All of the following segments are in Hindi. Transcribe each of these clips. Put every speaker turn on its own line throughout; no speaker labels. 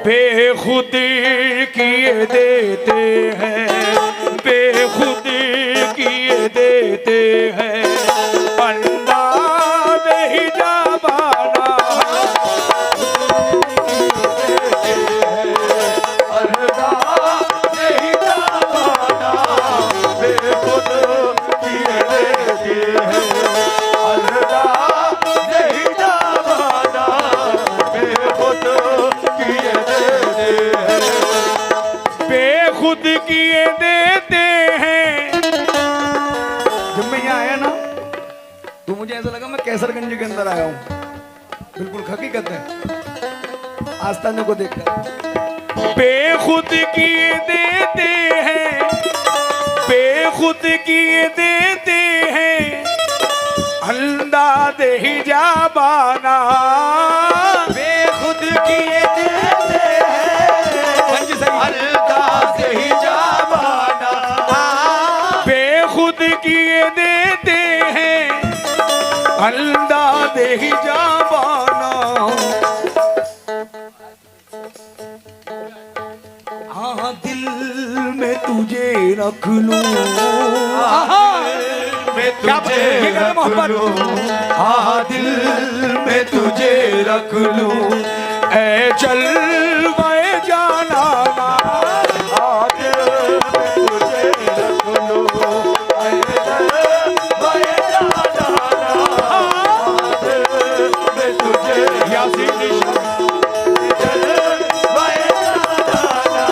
बेखुद किए देते हैं, बेखुद किए देते हैं, अंदाज ही जाबाना
अंदाज ही जाबाना बेखुद किए देते हैं, अंदाज ही जाबाना बेखुद किए देते हैं,
बेखुद किए देते हैं। जब मैं यहाँ आया ना तो मुझे ऐसा लगा मैं कैसरगंज के अंदर आया हूँ, बिल्कुल हकीकत है आस्थानों को देखकर। बेखुद किए देते हैं, बेखुद किए देते हैं, अंदाज ही जाबाना
बेखुद किए देते हैं, अंदाज ही जाबाना
बेखुद किए देते हैं, अंदाज ही जाबाना। हाँ दिल में तुझे रख लूं,
मैं तुझे रख लूं, हाँ दिल में तुझे रख लूं,
ऐ चल वह जाना
हाँ दिल में तुझे रख लूं, ऐ चल वह जाना, हाँ दिल में तुझे
यासीन
चल वह जाना,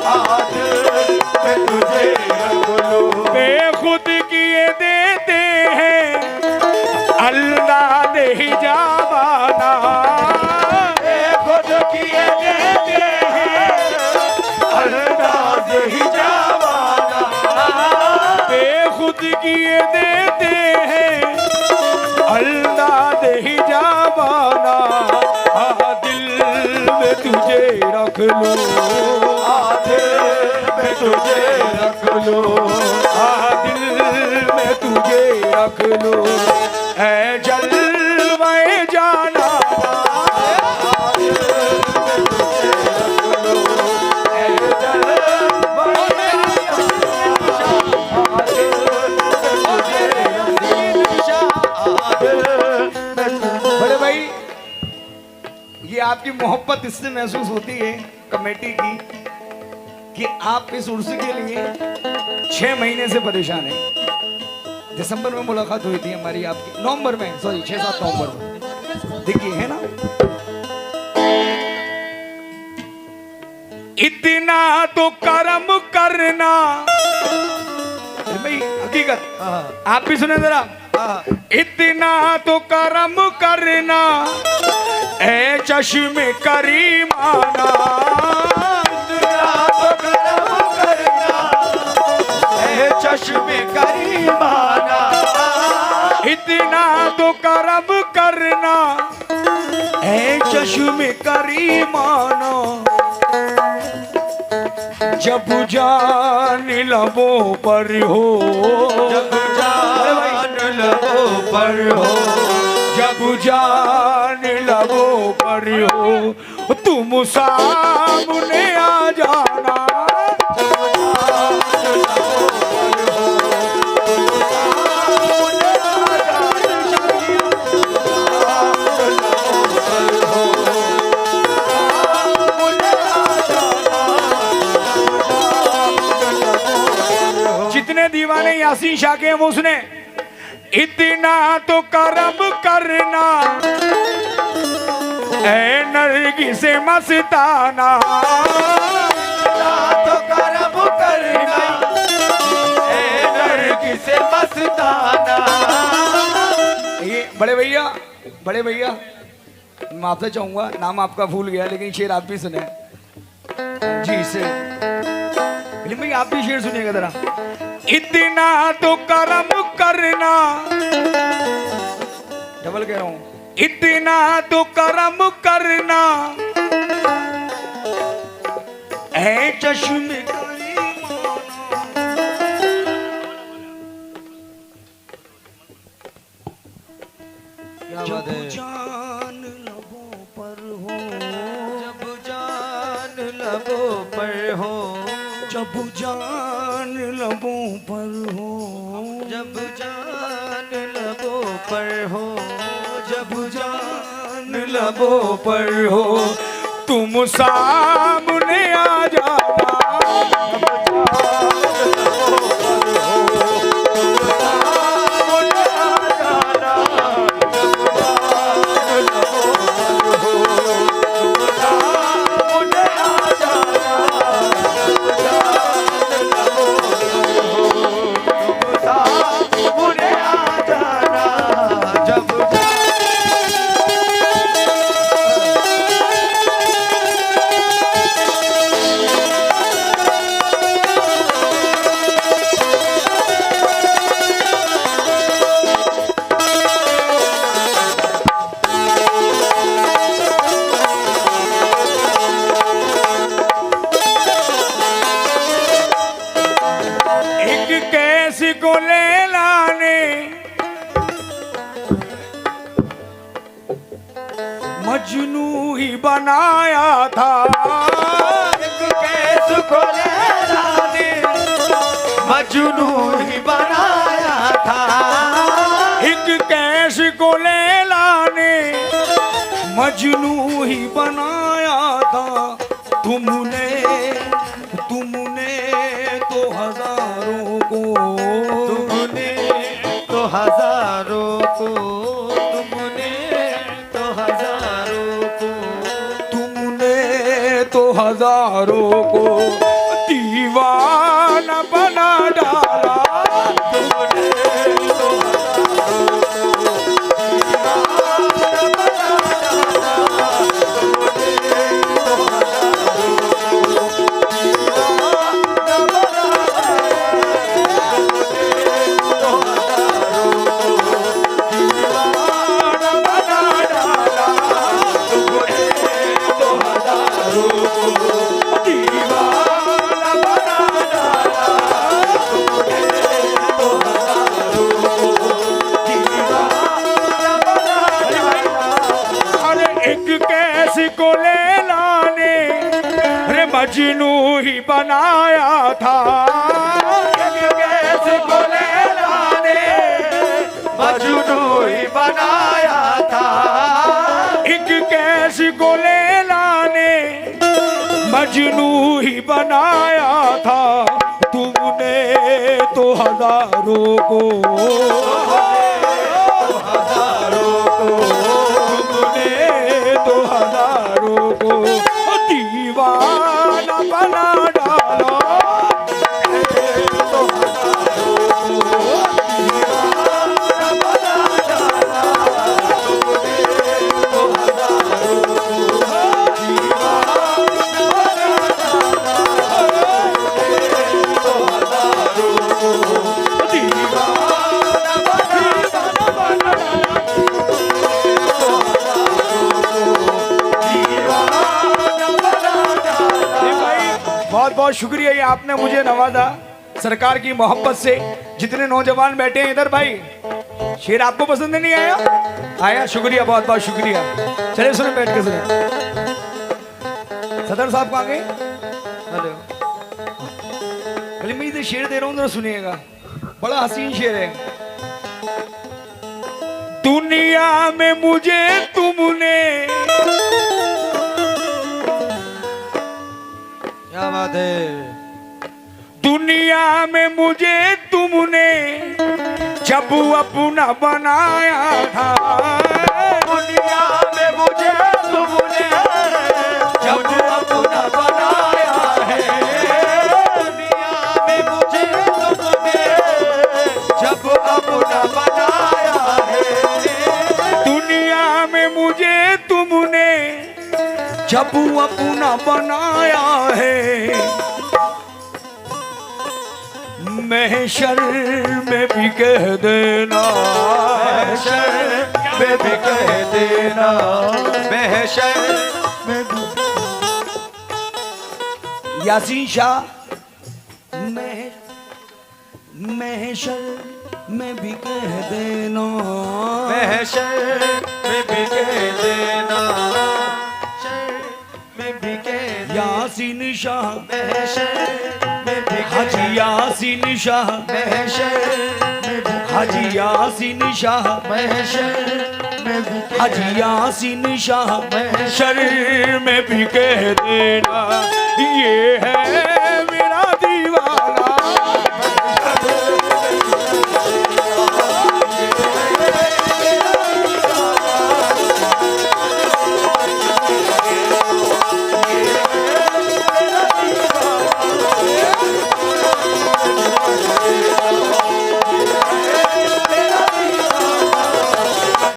हाँ दिल में तुझे रख लूं,
बेखुद किए देते हैं, अंदाज ही जाबाना
खुद किए देते हैं, अंदाज ही जाबाना
बेखुद किए देते हैं, अंदाज ही जाबाना। हाँ दिल में तुझे रख लूं,
हाँ दिल में तुझे रख लूं,
हाँ दिल में तुझे रख लूं, ऐ जलवे जाना बड़े भाई, ये आपकी मोहब्बत इससे महसूस होती है कमेटी की कि आप इस उर्स के लिए 6 महीने से परेशान हैं। दिसंबर में मुलाकात हुई थी हमारी आपकी, नवंबर में, सॉरी 6-7 नवंबर में, देखिए है ना। इतना तो कर्म करना, अरे भाई हकीकत आप भी सुने जरा, इतना तो कर्म करना ऐ चश्मे करीमाना,
इतना तो कर्म करना ऐ चश्मे करीमाना,
इतना तो कर्म करना ऐ चश्मे करीमाना, जब जान लबों पर हो,
जब जान लबों पर हो,
जब जान लबों पर हो, तुम सामने आ जाना, जितने दीवाने यासीन शाह के हैं वो सुने। इतना तो कर्म करना ऐ नरगी से मस्ताना,
इतना तो कर्म करना ऐ नरगी से मस्ताना।
ये बड़े भैया मैं आपसे चाहूंगा, नाम आपका भूल गया लेकिन शेर आप भी सुने जी से, भाई आप भी शेर सुनिएगा जरा। इतना तो कर्म करना, डबल कह रहा हूं, इतना तो कर्म करना ऐ चश्मे
क्या बात है।
जान लबों पर हो,
जब जान लबों पर हो,
जब जान लबों पर हो,
जब जान लबों पर हो, जब जान
लबों पर हो, तुम सामने आ जाना। को ले लाने मजनू ही बनाया था।
एक कैस को ले लाने मजनू ही बनाया था।
एक कैस को ले लाने मजनू ही बनाया था। तुमने तो हजारों को,
तुमने तो हजारों को, तुमने तो हजारों को,
तुमने तो हजारों को दीवाना बना डाला।
तुमने तो हजारों को दीवाना बना डाला। तुमने तो हजारों को दीवाना बना
को ले लाने रे मजनू ही बनाया था।
कैसे को ले लाने मजनू ही बनाया था।
एक कैसे को ले लाने मजनू ही बनाया था। तुमने तो हजारों को, तो हजारों को दीवाना बना डालो।
तो हजारों को दीवाना बना डाला। तुमने तो हजारों को दीवाना बना डाला। तुमने तो हजारों को दीवाना बना डाला।
बहुत बहुत शुक्रिया, ये आपने मुझे नवाजा सरकार की मोहब्बत से। जितने नौजवान बैठे हैं इधर भाई, शेर आपको पसंद नहीं आया? आया, शुक्रिया, बहुत बहुत शुक्रिया। चलिए सुने, बैठ के सुने। सदर साहब कहाँ गए? हेलो, मैं इधर शेर दे रहा हूँ, जरा सुनिएगा, बड़ा हसीन शेर है। दुनिया में मुझे तुमने,
क्या बात है,
दुनिया में मुझे तुमने जब अपना बनाया था।
दुनिया में मुझे तुमने जब अपना बनाया है। दुनिया में मुझे तुमने जब अपना बनाया है।
दुनिया में मुझे तुमने जब अपना बनाया है। महशर में भी कह देना,
महशर में भी कह देना, महशर में भी।
यासीन शाह, महशर में भी कह देना,
महशर में भी कह देना, महशर में में भी कह दे,
यासीन शाह
महशर में भी कह
हाजी यासीन शाह
महशर में भी
हाजी यासीन शाह
महशर में भी कह
हाजी यासीन शाह शर में भी कह देना ये है